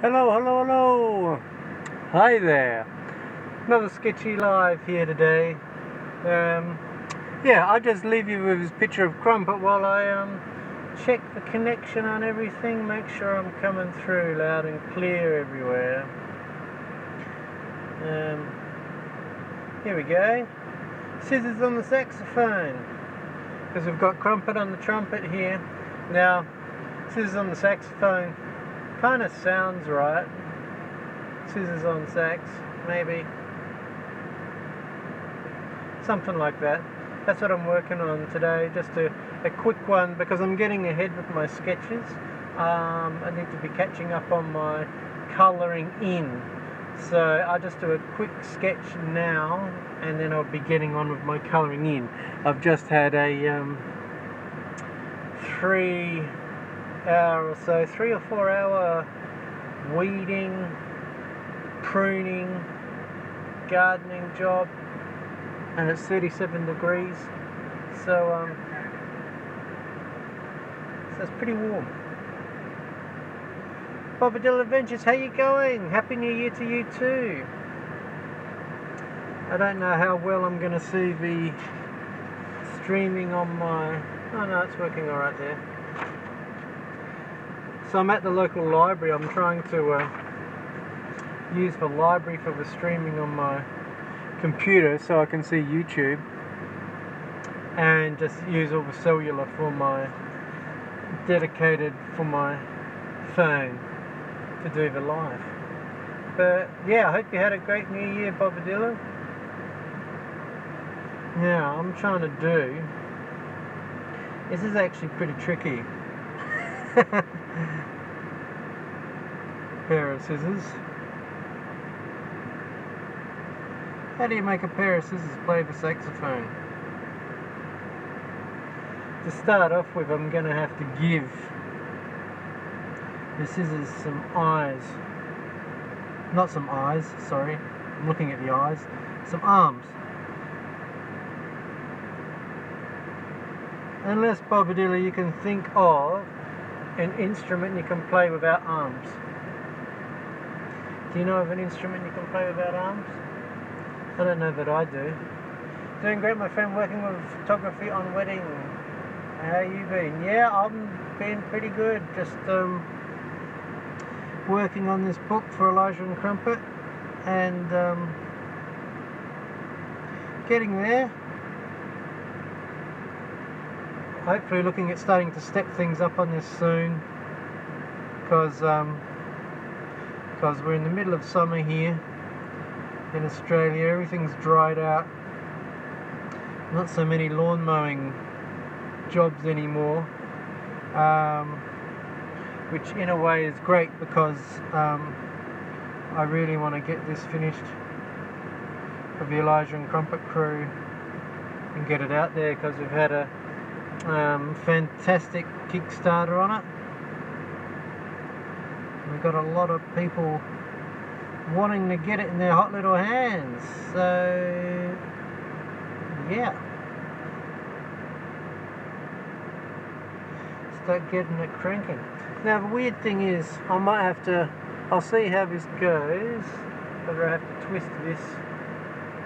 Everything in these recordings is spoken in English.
Hello, hello, hello. Hi there. Another Sketchy live here today. Yeah, I'll just leave you with this picture of Crumpet while I check the connection on everything, make sure I'm coming through loud and clear everywhere. Here we go. Scissors on the saxophone, because we've got Crumpet on the trumpet here. Now, scissors on the saxophone kind of sounds right. Scissors on sax, maybe. Something like that. That's what I'm working on today. Just a quick one, because I'm getting ahead with my sketches. I need to be catching up on my colouring in. So I'll just do a quick sketch now, and then I'll be getting on with my colouring in. I've just had a 3 or 4 hour weeding, pruning, gardening job, and it's 37 degrees, so it's pretty warm. Bobadilla Adventures, how you going? Happy New Year to you too. I don't know how well I'm going to see the streaming on my... Oh no, it's working alright there. So I'm at the local library. I'm trying to use the library for the streaming on my computer so I can see YouTube, and just use all the cellular for my dedicated for my phone to do the live. But yeah, I hope you had a great New Year, Bobadilla. Now I'm trying to do, this is actually pretty tricky. Pair of scissors. How do you make a pair of scissors play the saxophone? To start off with, I'm going to have to give the scissors some eyes. Not some eyes, sorry. I'm looking at the eyes. Some arms. Unless, Bobadilla, you can think of an instrument you can play without arms. Do you know of an instrument you can play without arms? I don't know that I do. Doing great, my friend, working with photography on wedding. How you been? Yeah, I've been pretty good. Just working on this book for Elijah Crumpet, and getting there. Hopefully looking at starting to step things up on this soon, because we're in the middle of summer here in Australia. Everything's dried out. Not so many lawn mowing jobs anymore, which in a way is great, because I really want to get this finished for the Elijah and Crumpet crew and get it out there, because we've had a fantastic Kickstarter on it. We've got a lot of people wanting to get it in their hot little hands, so yeah, start getting it cranking. Now the weird thing is, I'll see how this goes, whether I have to twist this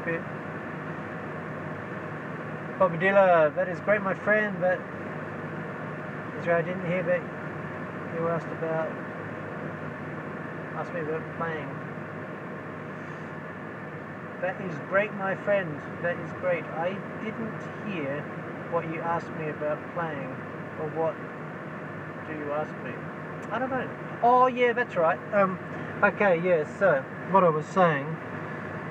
a bit. Bobadilla, that is great, my friend, but I didn't hear that you asked me about playing. That is great, my friend, that is great. I didn't hear what you asked me about playing, or what do you ask me? I don't know. Oh yeah, that's right. Okay, yeah, so what I was saying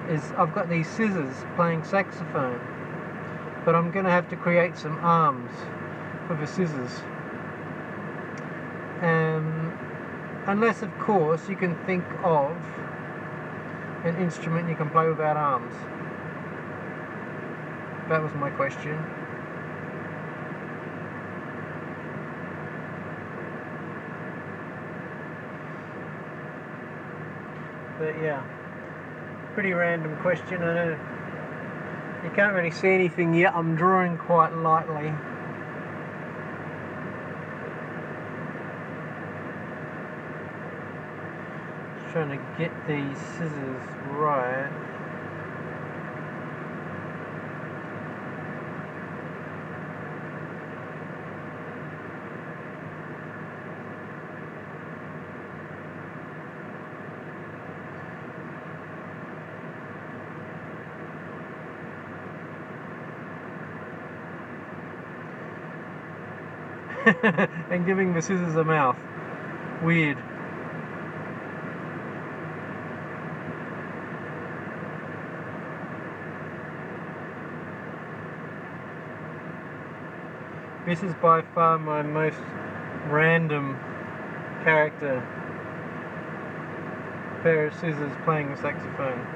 is I've got these scissors playing saxophone, but I'm going to have to create some arms for the scissors. Unless, of course, you can think of an instrument you can play without arms. That was my question. But yeah, pretty random question, I know. You can't really see anything yet, I'm drawing quite lightly. trying to get these scissors right. And giving the scissors a mouth. Weird. This is by far my most random character. Pair of scissors playing the saxophone.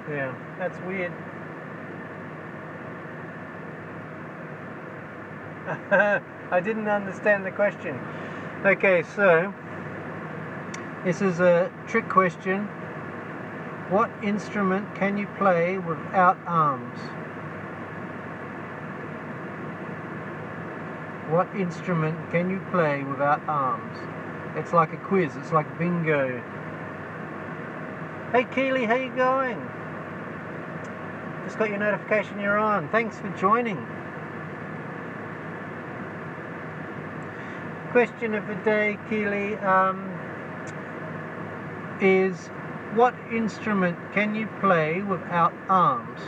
Yeah, that's weird. I didn't understand the question. Okay, so this is a trick question. What instrument can you play without arms? What instrument can you play without arms? It's like a quiz, it's like bingo. Hey Keely, how you going? Just got your notification you're on. Thanks for joining. Question of the day, Keely, is what instrument can you play without arms?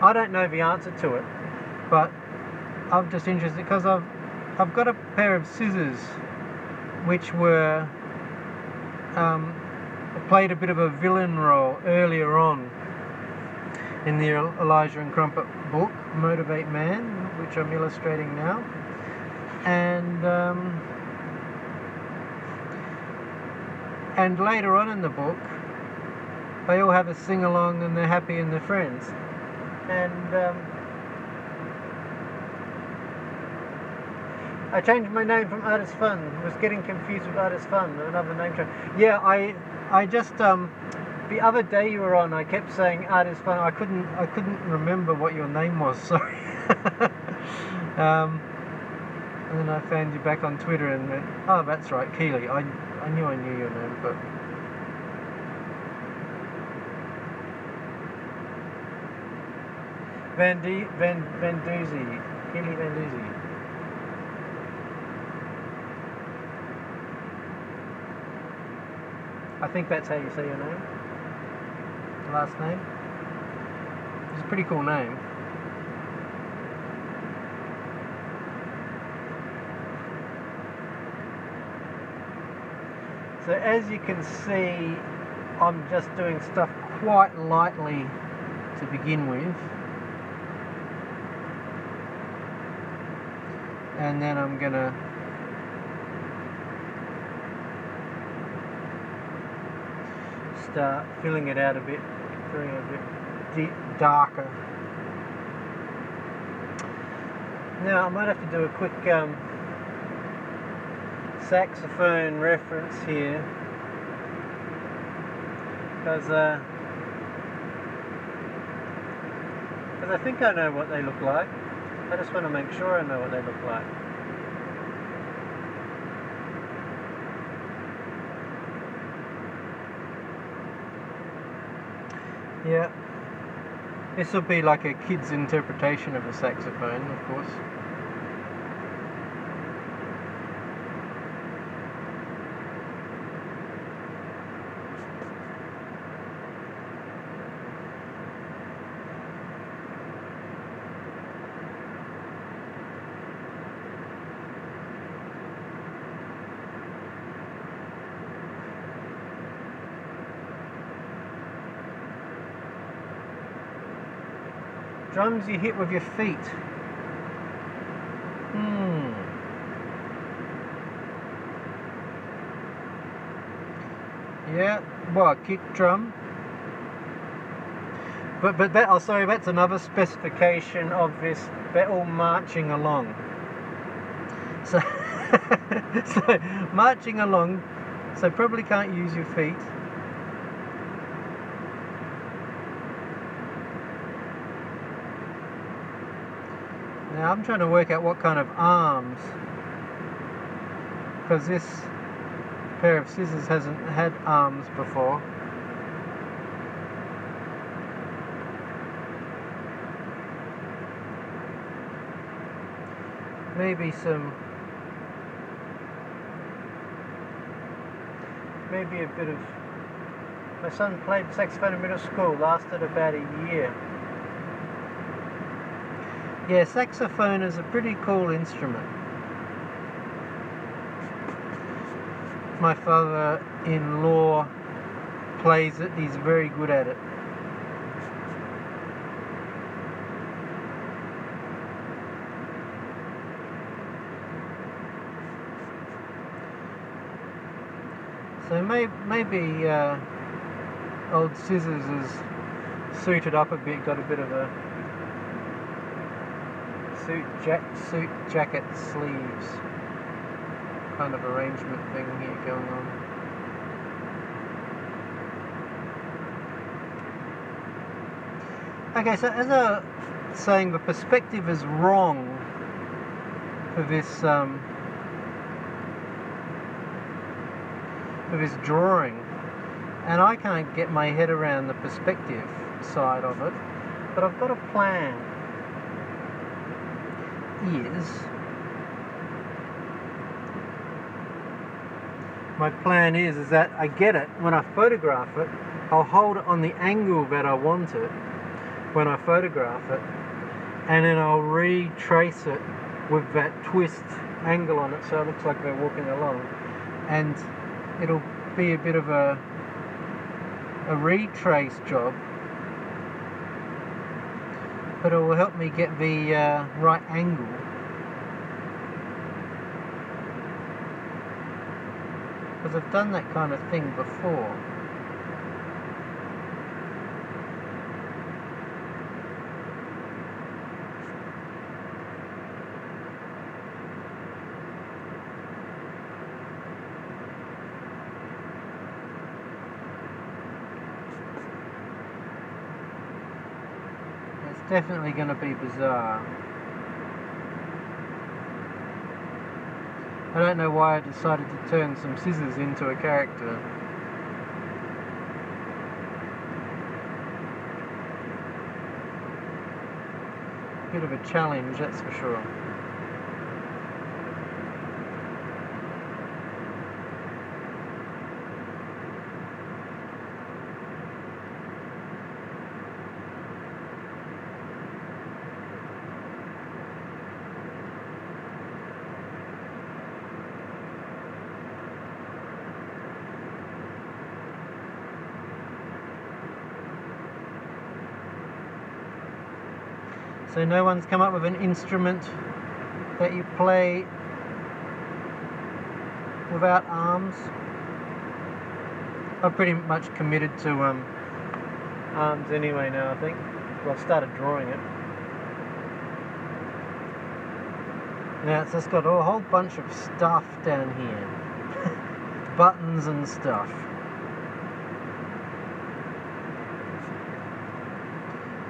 I don't know the answer to it, but I'm just interested because I've got a pair of scissors which were played a bit of a villain role earlier on in the Elijah Crumpet book, Motivate Man, which I'm illustrating now. And later on in the book, they all have a sing-along and they're happy and they're friends. And I changed my name from Artist Fun. I was getting confused with Artist Fun, another name change. Yeah, I just the other day you were on, I kept saying Artist Fun. I couldn't remember what your name was. Sorry. And then I found you back on Twitter and went, oh, that's right, Keely. I knew your name, but Van Doozy, Keely Van Doozy. I think that's how you say your name. Last name. It's a pretty cool name. So as you can see, I'm just doing stuff quite lightly to begin with. And then I'm gonna start filling it out a bit, doing it a bit darker. Now I might have to do a quick saxophone reference here, because I think I know what they look like. I just want to make sure I know what they look like. Yeah, this will be like a kid's interpretation of a saxophone, of course. Drums you hit with your feet. Yeah, well, kick drum. But that, oh sorry, that's another specification of this. They're all marching along. So, so marching along. So probably can't use your feet. Now I'm trying to work out what kind of arms, because this pair of scissors hasn't had arms before. Maybe a bit of... My son played saxophone in middle school, lasted about a year. Yeah, saxophone is a pretty cool instrument. My father-in-law plays it, he's very good at it. So maybe old Scissors is suited up a bit, got a bit of a suit jacket sleeves kind of arrangement thing here going on. Okay, so as I was saying, the perspective is wrong for this drawing, and I can't get my head around the perspective side of it, but I've got a plan. My plan is that I get it, when I photograph it, I'll hold it on the angle that I want it when I photograph it, and then I'll retrace it with that twist angle on it so it looks like they're walking along, and it'll be a bit of a retrace job, but it will help me get the right angle. Because I've done that kind of thing before. It's definitely going to be bizarre. I don't know why I decided to turn some scissors into a character. Bit of a challenge, that's for sure. So no one's come up with an instrument that you play without arms? I'm pretty much committed to arms anyway now, I think. Well, I've started drawing it. Now it's just got a whole bunch of stuff down here. Buttons and stuff.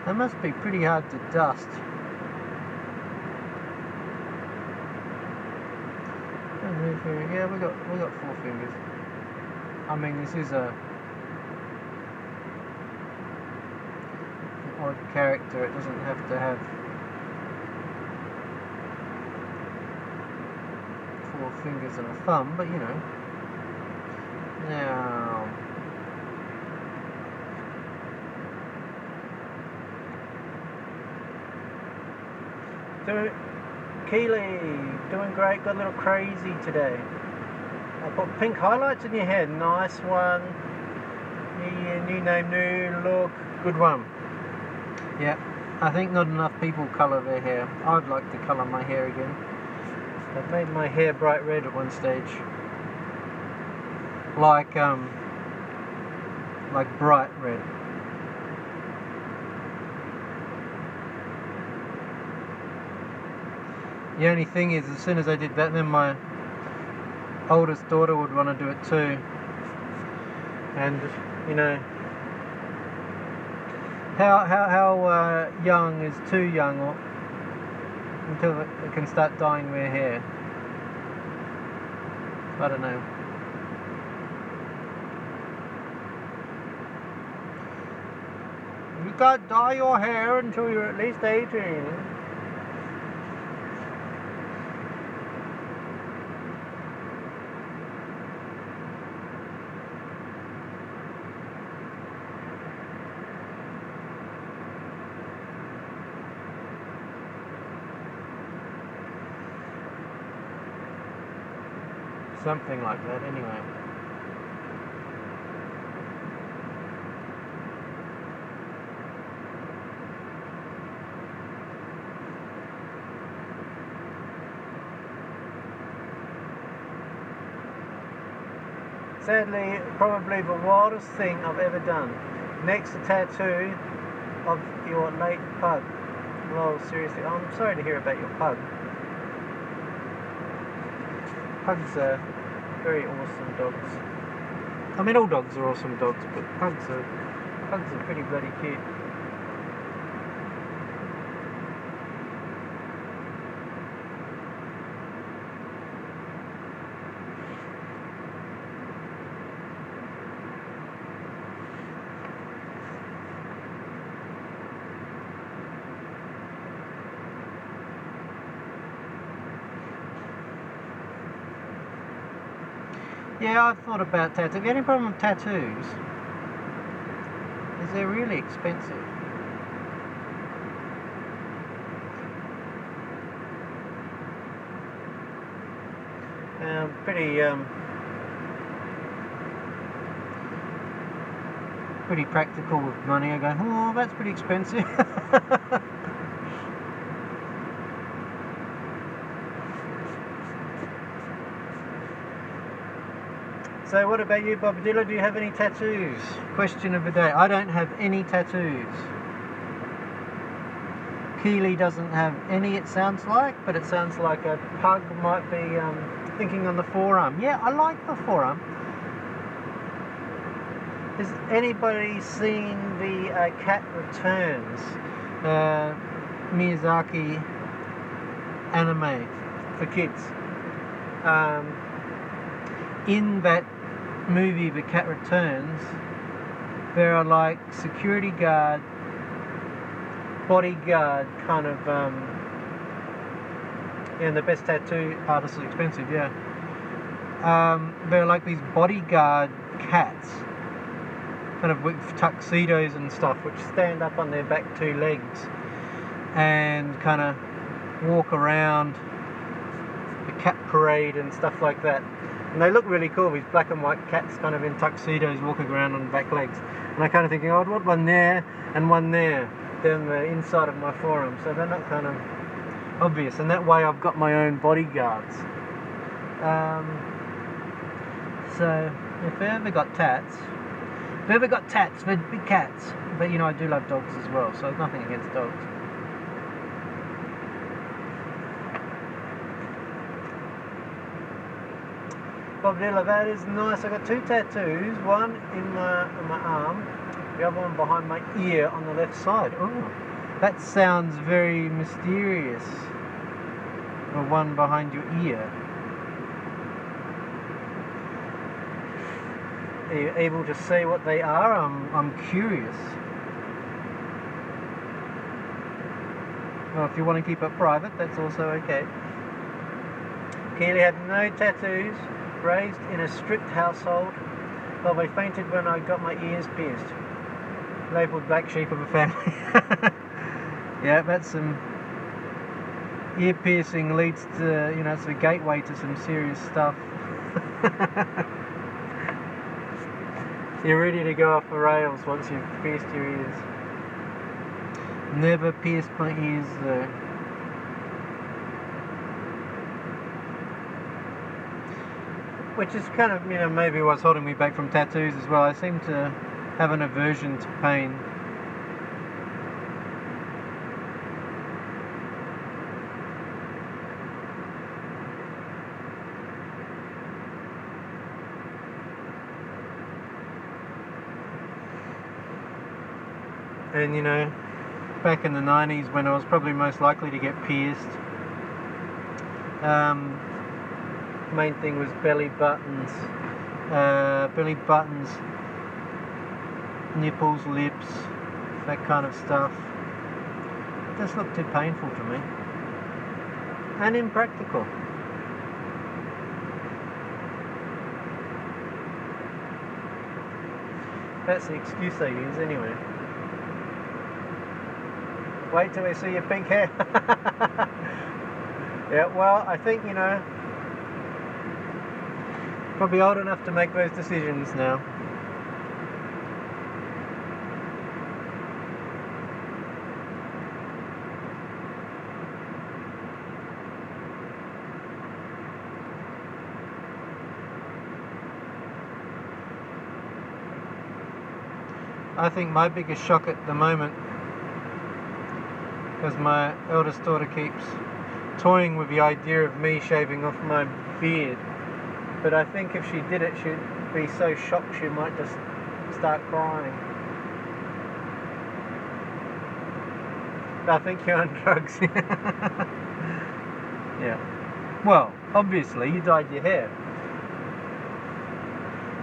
That must be pretty hard to dust. Yeah, we got 4 fingers. I mean, this is an odd character. It doesn't have to have 4 fingers and a thumb, but you know. Now, Keely, doing great, got a little crazy today. I put pink highlights in your head, nice one. Yeah, new name, new look, good one. Yeah, I think not enough people colour their hair. I'd like to colour my hair again. I've made my hair bright red at one stage. Like bright red. The only thing is, as soon as I did that, then my oldest daughter would want to do it too. And you know, how young is too young, or until it can start dyeing their hair? I don't know. You can't dye your hair until you're at least 18. Something like that, anyway. Sadly, probably the wildest thing I've ever done. Next, a tattoo of your late pug. Well, seriously, I'm sorry to hear about your pug. Pugs are very awesome dogs. I mean, all dogs are awesome dogs, but pugs are pretty bloody cute. Yeah, I've thought about tattoos. The only problem with tattoos is they're really expensive. Pretty practical with money. I go, oh, that's pretty expensive. So what about you, Bobadilla? Do you have any tattoos? Question of the day. I don't have any tattoos. Keely doesn't have any, it sounds like, but it sounds like a pug might be thinking on the forearm. Yeah, I like the forearm. Has anybody seen the Cat Returns Miyazaki anime for kids? In that movie, The Cat Returns, there are like security guard, bodyguard kind of, and the best tattoo artist is expensive, yeah. There are like these bodyguard cats, kind of with tuxedos and stuff, which stand up on their back two legs and kind of walk around the cat parade and stuff like that. And they look really cool, these black and white cats kind of in tuxedos walking around on back legs. And I kind of thinking, oh, I'd want one there and one there down the inside of my forearm, so they're not kind of obvious. And that way I've got my own bodyguards. So if I ever got tats, they'd be cats. But you know, I do love dogs as well, so nothing against dogs. Bobadilla, that is nice. I got two tattoos, one in my arm, the other one behind my ear on the left side. Oh, that sounds very mysterious. The one behind your ear. Are you able to say what they are? I'm curious. Well, if you want to keep it private, that's also okay. Keely had no tattoos. Raised in a strict household, but I fainted when I got my ears pierced. Labelled black sheep of a family. Yeah, that's some ear piercing leads to, you know, it's a gateway to some serious stuff. You're ready to go off the rails once you've pierced your ears. Never pierced my ears though. Which is kind of, you know, maybe what's holding me back from tattoos as well. I seem to have an aversion to pain. And you know, back in the 90s when I was probably most likely to get pierced, main thing was belly buttons, nipples, lips, that kind of stuff. It just looked too painful to me and impractical. That's the excuse they use anyway. Wait till they see your pink hair. Yeah, well, I think, you know, probably old enough to make those decisions now. I think my biggest shock at the moment, because my eldest daughter keeps toying with the idea of me shaving off my beard, but I think if she did it, she'd be so shocked she might just start crying. I think you're on drugs. Yeah. Well, obviously you dyed your hair.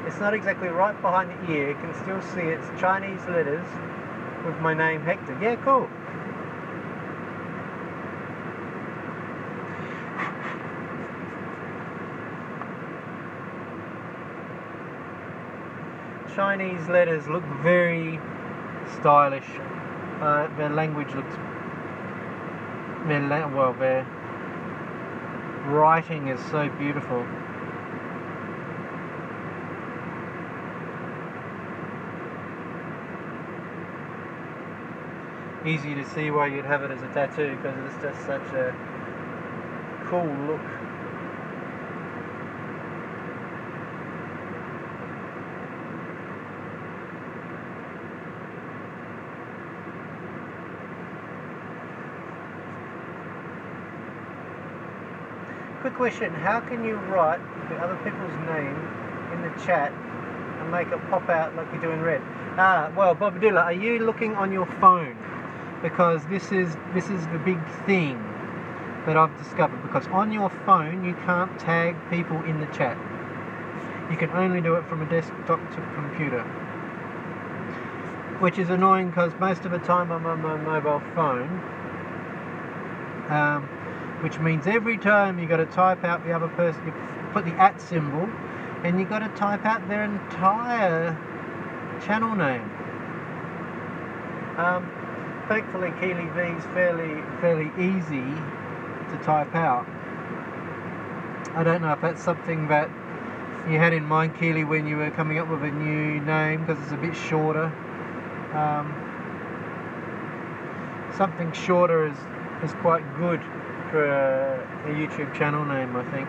It's not exactly right behind the ear. You can still see it's Chinese letters with my name Hector. Yeah, cool. Chinese letters look very stylish. Their language looks... their writing is so beautiful. Easy to see why you'd have it as a tattoo, because it's just such a cool look. Quick question, how can you write the other people's name in the chat and make it pop out like you do in red? Well, Bobadilla, are you looking on your phone? Because this is the big thing that I've discovered, because on your phone you can't tag people in the chat. You can only do it from a desktop to computer, which is annoying because most of the time I'm on my mobile phone, which means every time you got to type out the other person, you put the @ symbol and you got to type out their entire channel name. Thankfully Keely V is fairly easy to type out. I don't know if that's something that you had in mind, Keely, when you were coming up with a new name, because it's a bit shorter. Something shorter is quite good for a YouTube channel name, I think.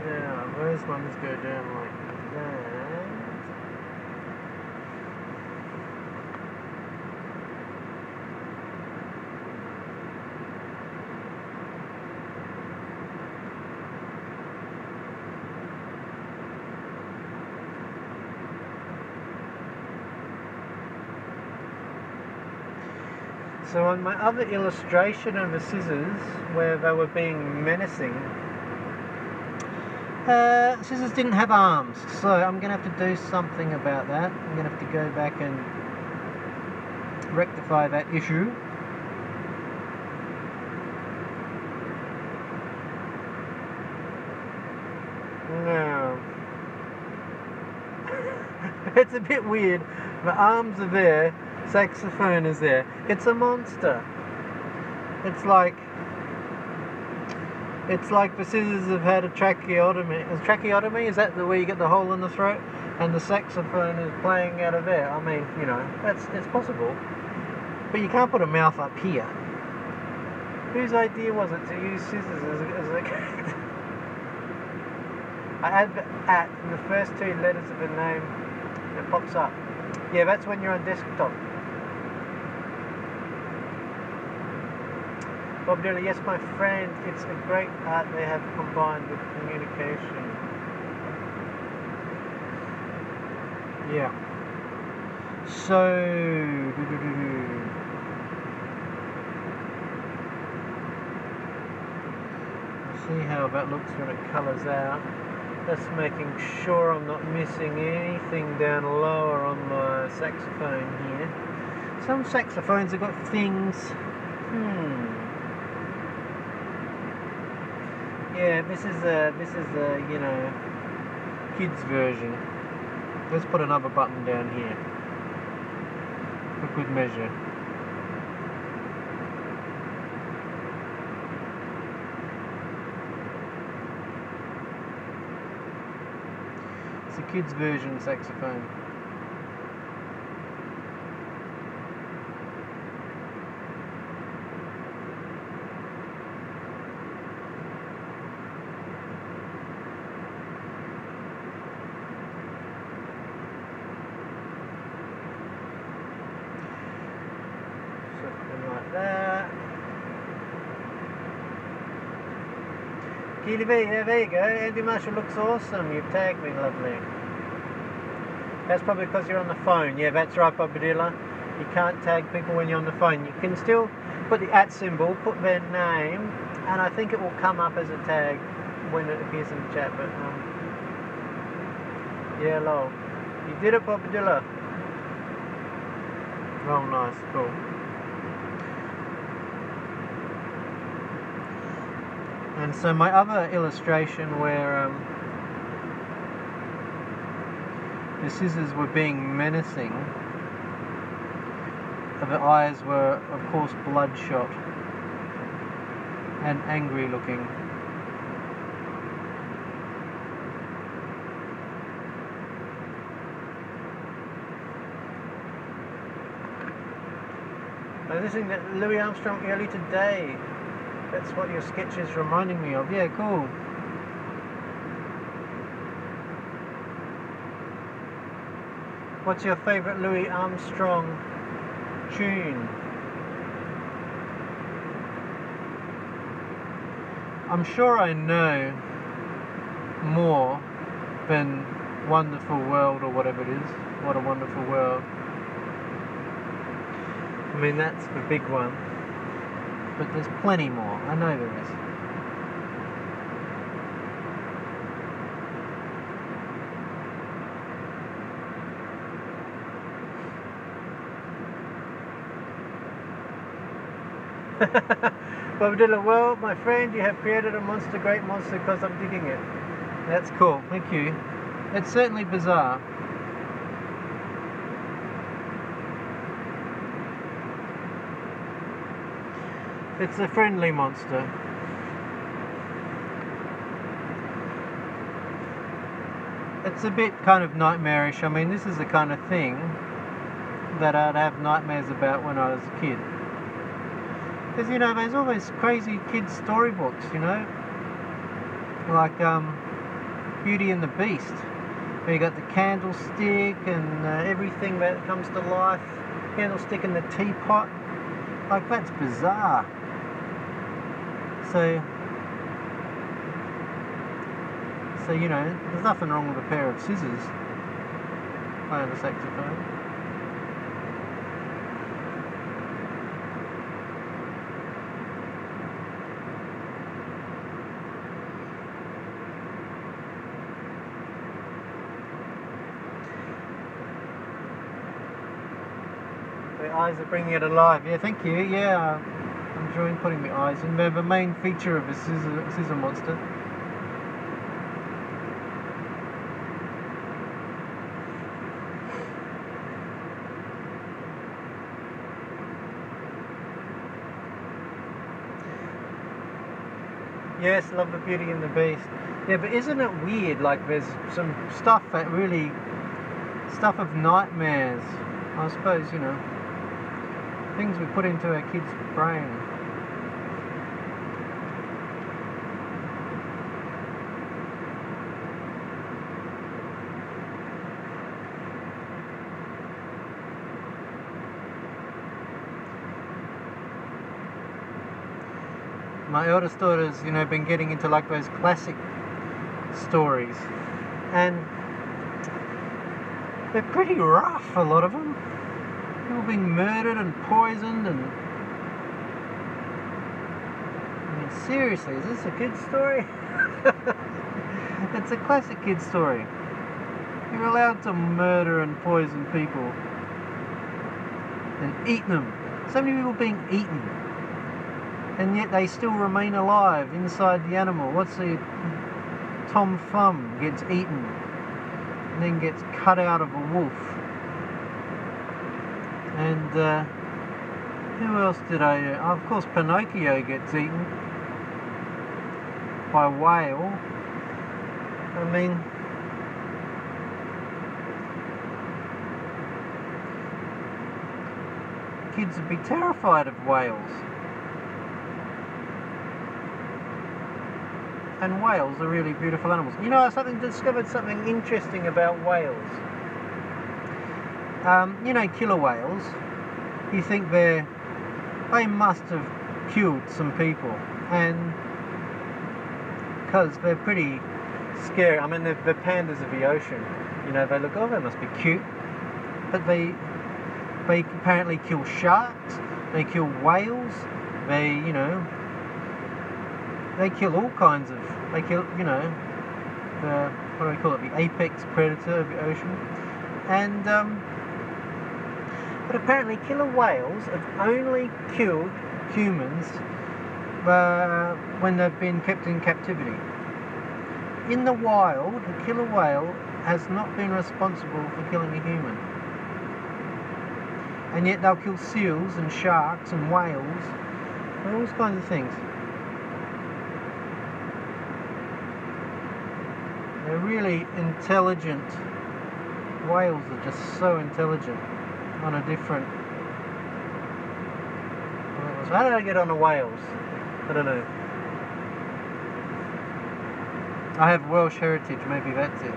Yeah, those ones go down like that. So on my other illustration of the scissors, where they were being menacing, scissors didn't have arms, so I'm going to have to do something about that. I'm going to have to go back and rectify that issue. Now, it's a bit weird. The arms are there, saxophone is there. It's a monster. It's like the scissors have had a tracheotomy. Is tracheotomy? Is that the way you get the hole in the throat? And the saxophone is playing out of there. I mean, you know, it's possible. But you can't put a mouth up here. Whose idea was it to use scissors as a I add the @ in the first two letters of the name and it pops up. Yeah, that's when you're on desktop. Bob Dylan, yes, my friend, it's a great art they have combined with communication. Yeah. So, see how that looks when it colours out. Just making sure I'm not missing anything down lower on my saxophone here. Some saxophones have got things. Yeah, this is a you know, kids version. Let's put another button down here for good measure. It's a kids version saxophone. Something like that. Keely B, yeah, there you go. Andy Marshall looks awesome. You've tagged me, lovely. That's probably because you're on the phone. Yeah, that's right, Bobadilla. You can't tag people when you're on the phone. You can still put the @ symbol, put their name, and I think it will come up as a tag when it appears in the chat. But yeah, lol. You did it, Bobadilla. Oh, nice, cool. And so my other illustration where the scissors were being menacing, the eyes were of course bloodshot and angry looking. I was listening to Louis Armstrong early today. That's what your sketch is reminding me of. Yeah, cool. What's your favourite Louis Armstrong tune? I'm sure I know more than Wonderful World or whatever it is. What a Wonderful World. I mean, that's the big one. But there's plenty more. I know there is. Bobadilla, well, my friend, you have created a monster, great monster, because I'm digging it. That's cool, thank you. It's certainly bizarre. It's a friendly monster. It's a bit kind of nightmarish. I mean, this is the kind of thing that I'd have nightmares about when I was a kid. Because, you know, there's all those crazy kids' storybooks, you know? Like Beauty and the Beast. Where you got the candlestick and everything that comes to life. Candlestick and the teapot. Like, that's bizarre. So, you know, there's nothing wrong with a pair of scissors playing the saxophone. The eyes are bringing it alive. Yeah, thank you. Yeah, I'm enjoying putting the eyes in. They're the main feature of a scissor monster. Yes, love the Beauty and the Beast. Yeah, but isn't it weird? Like, there's some stuff that really, stuff of nightmares. I suppose, you know, things we put into our kids' brain. My eldest daughter's, you know, been getting into like those classic stories, and they're pretty rough, a lot of them. People being murdered and poisoned and... I mean, seriously, is this a kid's story? It's a classic kid's story. You're allowed to murder and poison people and eat them. So many people being eaten, and yet they still remain alive inside the animal. What's the... Tom Thumb gets eaten and then gets cut out of a wolf. And who else did I... of course Pinocchio gets eaten by a whale. I mean, kids would be terrified of whales. And whales are really beautiful animals. You know, I discovered something interesting about whales. You know, killer whales. You think they must have killed some people, and because they're pretty scary. I mean, they're pandas of the ocean. You know, they look, oh, they must be cute, but they apparently kill sharks. They kill whales. They, you know, they kill all kinds of. They kill, you know, the, what do we call it? The apex predator of the ocean. And but apparently, killer whales have only killed humans when they've been kept in captivity. In the wild, a killer whale has not been responsible for killing a human. And yet they'll kill seals and sharks and whales and all those kinds of things. They're really intelligent. Whales are just so intelligent on a different... So how did I get on the whales? I don't know. I have Welsh heritage, maybe that's it.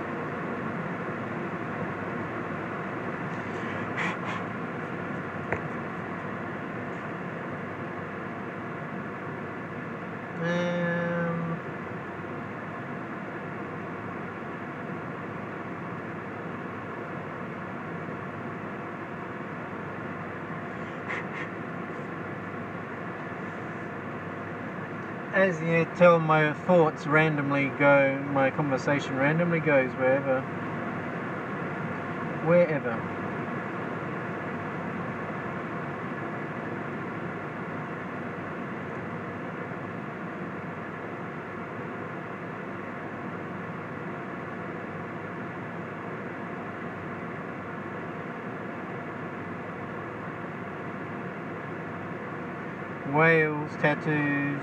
As you tell, my thoughts randomly go, my conversation randomly goes wherever. Whales, tattoos,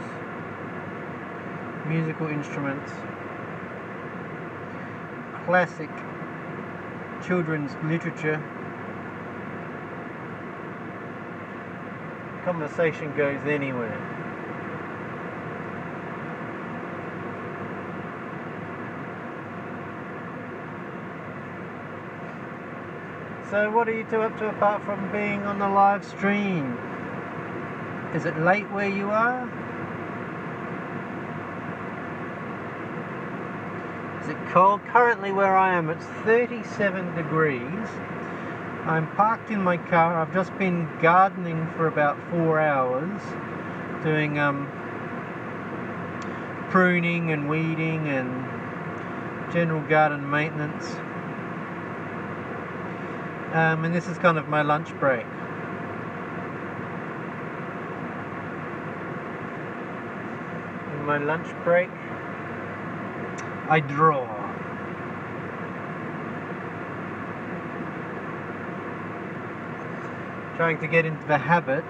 musical instruments, classic children's literature. Conversation goes anywhere. So what are you two up to apart from being on the live stream? Is it late where you are? Is it cold? Currently where I am it's 37 degrees. I'm parked in my car. I've just been gardening for about 4 hours, doing pruning and weeding and general garden maintenance. And this is kind of my lunch break. In my lunch break, I draw. Trying to get into the habit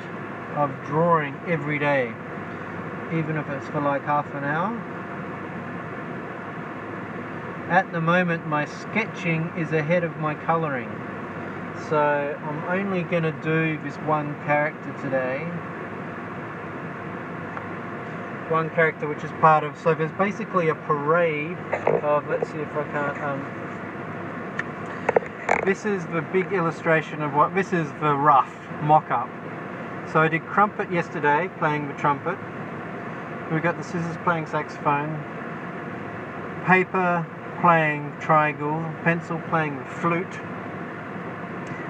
of drawing every day, even if it's for like half an hour. At the moment my sketching is ahead of my colouring, so I'm only going to do this one character today. One character which is part of, so there's basically a parade of, let's see if I can't, this is the big illustration of what, this is the rough mock-up. So I did Crumpet yesterday, playing the trumpet. We got the scissors playing saxophone, paper playing triangle, pencil playing the flute,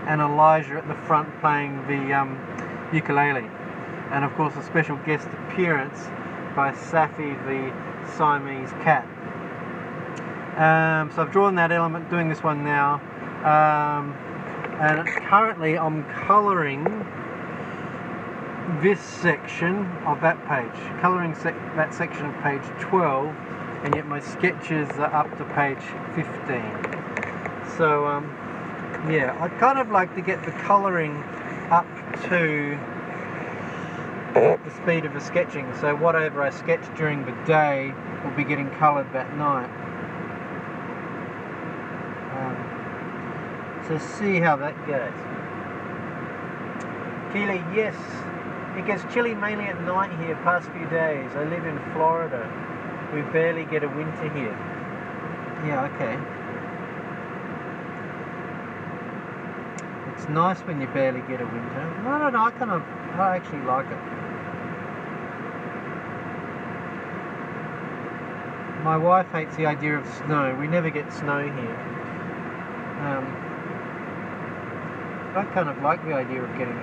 and Elijah at the front playing the ukulele. And of course a special guest appearance by Safi the Siamese cat. So I've drawn that element, doing this one now, and currently I'm colouring this section of that page, colouring that section of page 12, and yet my sketches are up to page 15. So yeah, I'd kind of like to get the colouring up to the speed of the sketching, so whatever I sketch during the day will be getting coloured that night. So see how that goes. Keely, yes, it gets chilly mainly at night here past few days. I live in Florida. We barely get a winter here. Yeah, okay. It's nice when you barely get a winter. I don't know, I actually like it. My wife hates the idea of snow. We never get snow here. I kind of like the idea of getting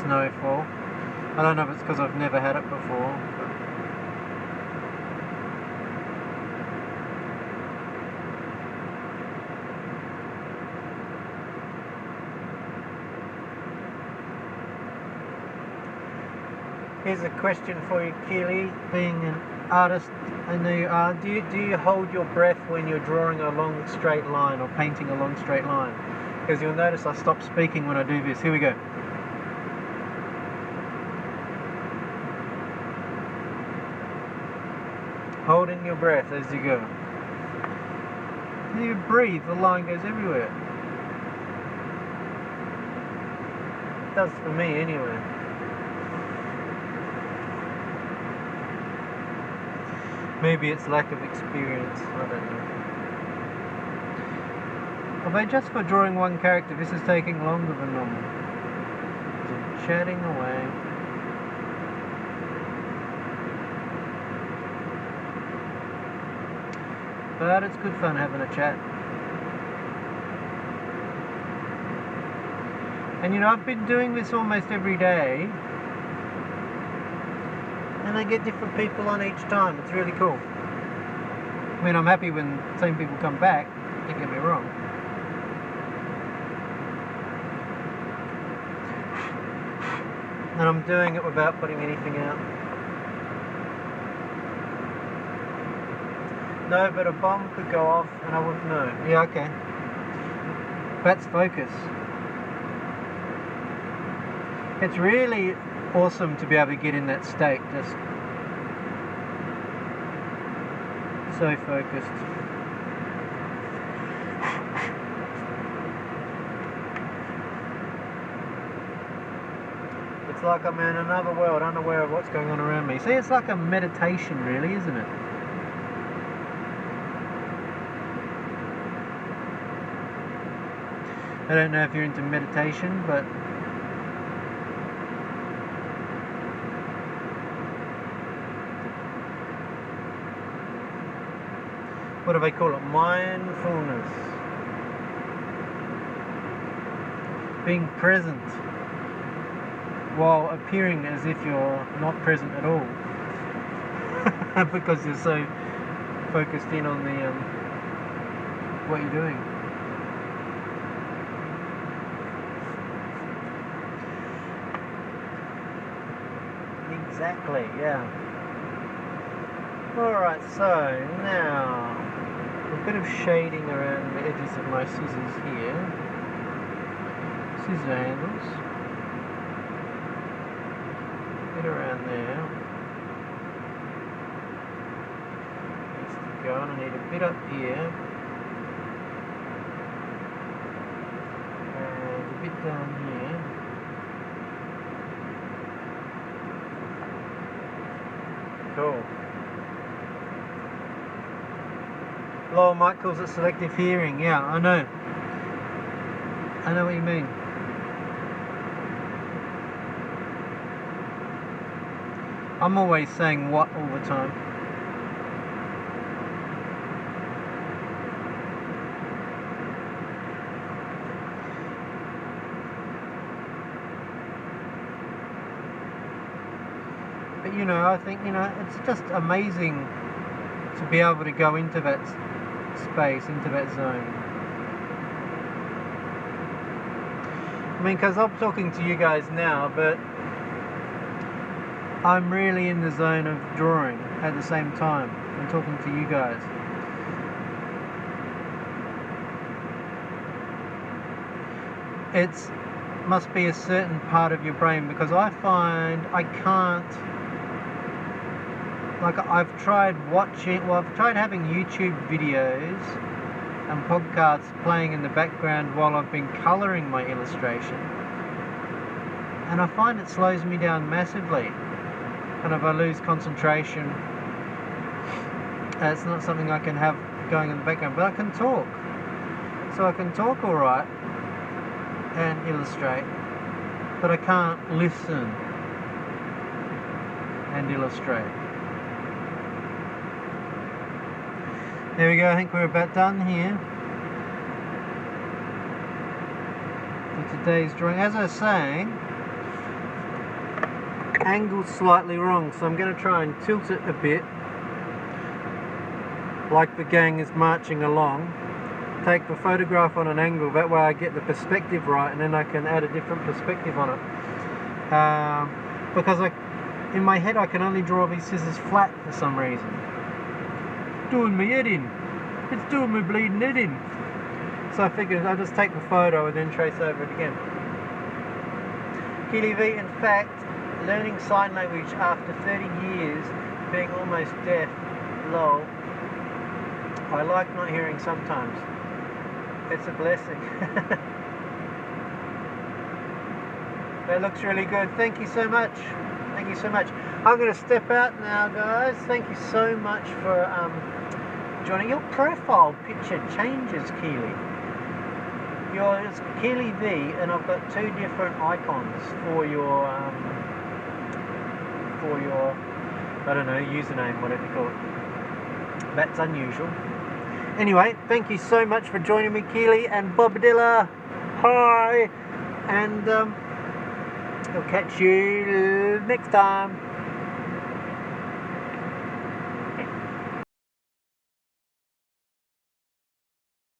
snowfall. I don't know if it's because I've never had it before. Here's a question for you, Keely. Being an artist, I know you are. Do you hold your breath when you're drawing a long straight line or painting a long straight line? Because you'll notice I stop speaking when I do this. Here we go. Holding your breath as you go. You breathe, the line goes everywhere. It does for me anyway. Maybe it's lack of experience, I don't know. Although just for drawing one character, this is taking longer than normal. So chatting away. But it's good fun having a chat. And you know, I've been doing this almost every day. And I get different people on each time. It's really cool. I mean, I'm happy when the same people come back. Don't get me wrong. And I'm doing it without putting anything out. No, but a bomb could go off and I wouldn't know. Yeah, okay. That's focus. It's really awesome to be able to get in that state, just so focused. It's like I'm in another world, unaware of what's going on around me. See, it's like a meditation really, isn't it? I don't know if you're into meditation, but what do they call it? Mindfulness. Being present while appearing as if you're not present at all. Because you're so focused in on the what you're doing. Exactly, yeah. Alright, so now a bit of shading around the edges of my scissors here. Scissor handles. A bit around there. Needs to go on. I need a bit up here. And a bit down here. Cool. Lowell Mike calls it selective hearing. Yeah, I know. I know what you mean. I'm always saying what all the time. you know, I think, you know, it's just amazing to be able to go into that space, into that zone. I mean, because I'm talking to you guys now, but I'm really in the zone of drawing at the same time. I'm talking to you guys. It's must be a certain part of your brain, because I find I can't, like, I've tried watching, well, I've tried having YouTube videos and podcasts playing in the background while I've been colouring my illustration, and I find it slows me down massively, and if I lose concentration, it's not something I can have going in the background. But I can talk, so I can talk alright and illustrate, but I can't listen and illustrate. There we go, I think we're about done here for today's drawing. As I was saying, angle's slightly wrong, so I'm going to try and tilt it a bit like the gang is marching along. Take the photograph on an angle, that way I get the perspective right, and then I can add a different perspective on it. Because in my head I can only draw these scissors flat for some reason. Doing my head in. It's doing my bleeding head in. So I figured I'll just take the photo and then trace over it again. Keely V, in fact, learning sign language after 30 years, being almost deaf, lol. I like not hearing sometimes. It's a blessing. That looks really good. Thank you so much. Thank you so much. I'm going to step out now, guys. Thank you so much for joining. Your profile picture changes, Keely. It's Keely V, and I've got two different icons for your I don't know, username, whatever you call it. That's unusual. Anyway, thank you so much for joining me, Keely and Bobadilla. Hi, and I'll catch you next time.